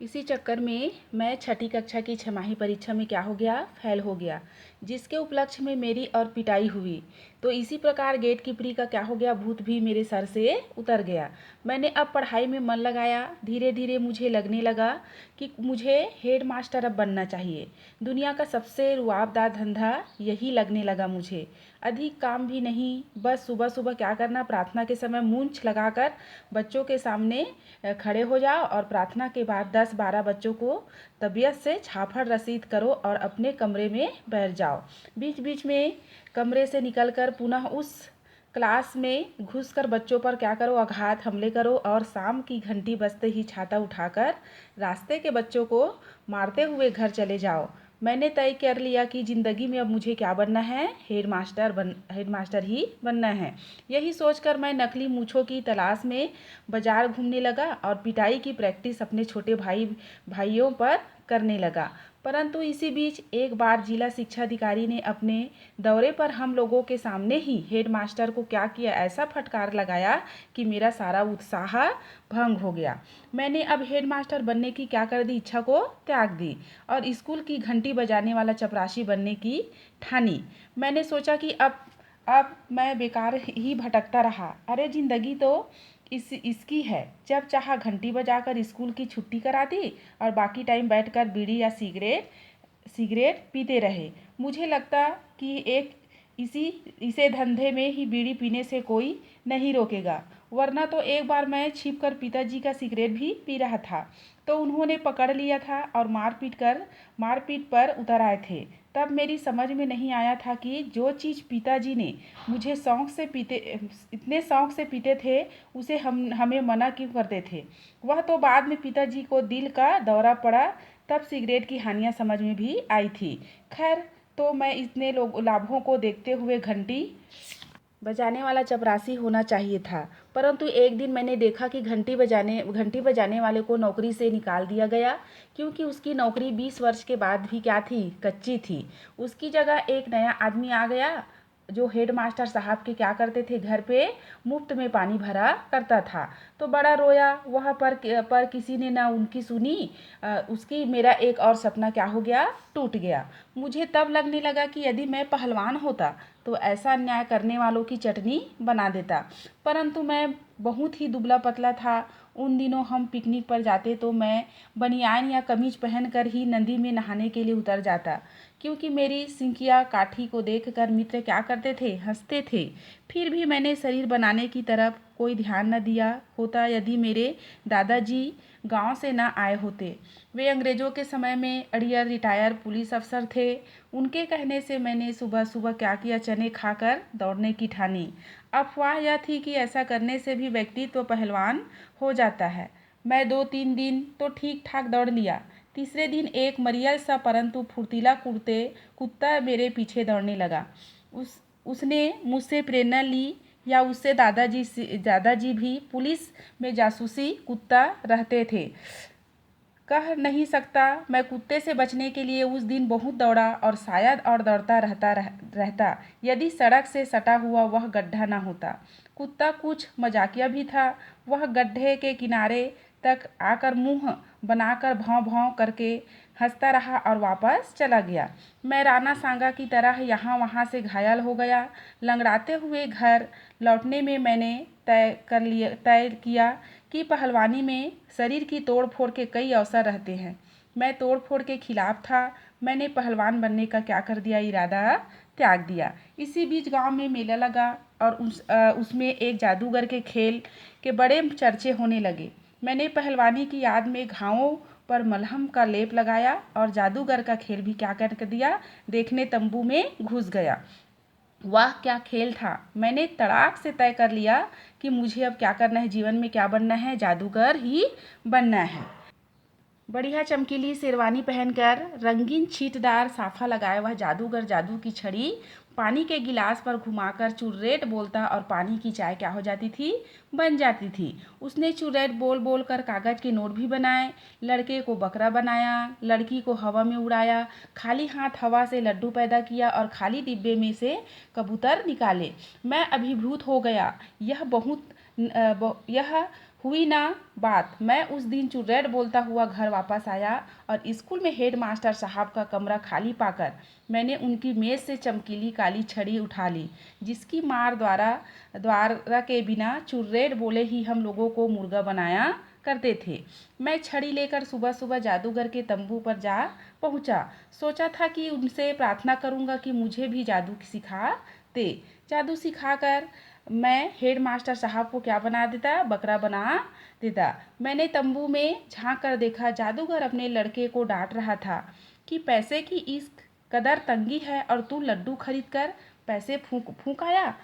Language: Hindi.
इसी चक्कर में मैं छठी कक्षा की छमाही परीक्षा में क्या हो गया, फेल हो गया, जिसके उपलक्ष्य में मेरी और पिटाई हुई। तो इसी प्रकार गेट कीपरी का क्या हो गया, भूत भी मेरे सर से उतर गया। मैंने अब पढ़ाई में मन लगाया। धीरे धीरे मुझे लगने लगा कि मुझे हेड मास्टर अब बनना चाहिए। दुनिया का सबसे रुआबदार धंधा यही लगने लगा मुझे। अधिक काम भी नहीं, बस सुबह सुबह क्या करना, प्रार्थना के समय मूंछ लगाकर बच्चों के सामने खड़े हो जाओ और प्रार्थना के बाद 10-12 बच्चों को तबीयत से छापड़ रसीद करो और अपने कमरे में बैठ जाओ। बीच बीच में कमरे से निकलकर पुनः उस क्लास में घुसकर बच्चों पर क्या करो, आघात हमले करो और शाम की घंटी बजते ही छाता उठाकर रास्ते के बच्चों को मारते हुए घर चले जाओ। मैंने तय कर लिया कि ज़िंदगी में अब मुझे क्या बनना है, हेडमास्टर ही बनना है। यही सोचकर मैं नकली मूँछों की तलाश में बाजार घूमने लगा और पिटाई की प्रैक्टिस अपने छोटे भाइयों पर करने लगा। परंतु इसी बीच एक बार जिला शिक्षा अधिकारी ने अपने दौरे पर हम लोगों के सामने ही हेडमास्टर को क्या किया, ऐसा फटकार लगाया कि मेरा सारा उत्साह भंग हो गया। मैंने अब हेडमास्टर बनने की क्या कर दी, इच्छा को त्याग दी और स्कूल की घंटी बजाने वाला चपरासी बनने की ठानी। मैंने सोचा कि अब मैं बेकार ही भटकता रहा। अरे ज़िंदगी तो इसकी है, जब चाहा घंटी बजाकर स्कूल की छुट्टी करा दी और बाकी टाइम बैठकर बीड़ी या सिगरेट पीते रहे। मुझे लगता कि इसे धंधे में ही बीड़ी पीने से कोई नहीं रोकेगा, वरना तो एक बार मैं छिपकर पिताजी का सिगरेट भी पी रहा था तो उन्होंने पकड़ लिया था और मारपीट पर उतर आए थे। तब मेरी समझ में नहीं आया था कि जो चीज़ पिताजी ने मुझे इतने शौक से पीते थे उसे हमें मना क्यों करते थे। वह तो बाद में पिताजी को दिल का दौरा पड़ा तब सिगरेट की हानियाँ समझ में भी आई थी। खैर, तो मैं इतने लाभों को देखते हुए घंटी बजाने वाला चपरासी होना चाहिए था। परंतु एक दिन मैंने देखा कि घंटी बजाने वाले को नौकरी से निकाल दिया गया, क्योंकि उसकी नौकरी 20 वर्ष के बाद भी क्या थी, कच्ची थी। उसकी जगह एक नया आदमी आ गया जो हेड मास्टर साहब के क्या करते थे, घर पे मुफ्त में पानी भरा करता था। तो बड़ा रोया वह, पर किसी ने ना उनकी सुनी। उसकी मेरा एक और सपना क्या हो गया, टूट गया। मुझे तब लगने लगा कि यदि मैं पहलवान होता तो ऐसा अन्याय करने वालों की चटनी बना देता। परंतु मैं बहुत ही दुबला पतला था। उन दिनों हम पिकनिक पर जाते तो मैं बनियान या कमीज पहनकर ही नदी में नहाने के लिए उतर जाता, क्योंकि मेरी सिंकिया काठी को देखकर मित्र क्या करते थे, हंसते थे। फिर भी मैंने शरीर बनाने की तरफ कोई ध्यान न दिया होता यदि मेरे दादाजी गांव से न आए होते। वे अंग्रेज़ों के समय में अड़ियर रिटायर पुलिस अफसर थे। उनके कहने से मैंने सुबह सुबह क्या किया, चने खाकर दौड़ने की ठानी। अफवाह यह थी कि ऐसा करने से भी व्यक्तित्व पहलवान हो जाता है। मैं 2-3 दिन तो ठीक ठाक दौड़ लिया। तीसरे दिन एक मरियल सा परंतु फुर्तीला कुत्ता मेरे पीछे दौड़ने लगा। उसने मुझसे प्रेरणा ली या उससे दादाजी भी पुलिस में जासूसी कुत्ता रहते थे, कह नहीं सकता। मैं कुत्ते से बचने के लिए उस दिन बहुत दौड़ा और शायद और दौड़ता रहता यदि सड़क से सटा हुआ वह गड्ढा ना होता। कुत्ता कुछ मजाकिया भी था। वह गड्ढे के किनारे तक आकर मुंह बनाकर भौं भौं करके हंसता रहा और वापस चला गया। मैं राणा सांगा की तरह यहाँ वहाँ से घायल हो गया। लंगड़ाते हुए घर लौटने में मैंने तय किया कि पहलवानी में शरीर की तोड़ फोड़ के कई अवसर रहते हैं। मैं तोड़ फोड़ के खिलाफ था। मैंने पहलवान बनने का क्या कर दिया, इरादा त्याग दिया। इसी बीच गांव में मेला लगा और उसमें एक जादूगर के खेल के बड़े चर्चे होने लगे। मैंने पहलवानी की याद में घावों पर मलहम का लेप लगाया और जादूगर का खेल भी क्या कर दिया, देखने तंबू में घुस गया। वाह क्या खेल था। मैंने तड़ाक से तय कर लिया कि मुझे अब क्या करना है, जीवन में क्या बनना है, जादूगर ही बनना है। बढ़िया चमकीली शेरवानी पहनकर रंगीन छींटदार साफा लगाए वह जादूगर जादू की छड़ी पानी के गिलास पर घुमाकर चुर्रेट बोलता और पानी की चाय क्या हो जाती थी, बन जाती थी। उसने चुर्रेट बोल बोल कर कागज के नोट भी बनाए, लड़के को बकरा बनाया, लड़की को हवा में उड़ाया, खाली हाथ हवा से लड्डू पैदा किया और खाली डिब्बे में से कबूतर निकाले। मैं अभिभूत हो गया। यह हुई ना बात। मैं उस दिन चुड़ैल बोलता हुआ घर वापस आया और स्कूल में हेड मास्टर साहब का कमरा खाली पाकर मैंने उनकी मेज से चमकीली काली छड़ी उठा ली, जिसकी मार द्वारा के बिना चुड़ैल बोले ही हम लोगों को मुर्गा बनाया करते थे। मैं छड़ी लेकर सुबह सुबह जादूगर के तंबू पर जा पहुंचा। सोचा था कि उनसे प्रार्थना करूंगा कि मुझे भी जादू सिखा दे। जादू सिखाकर मैं हेड मास्टर साहब को क्या बना देता, बकरा बना देता। मैंने तंबू में झांक कर देखा, जादूगर अपने लड़के को डांट रहा था कि पैसे की इस कदर तंगी है और तू लड्डू खरीद कर पैसे फूंक आया।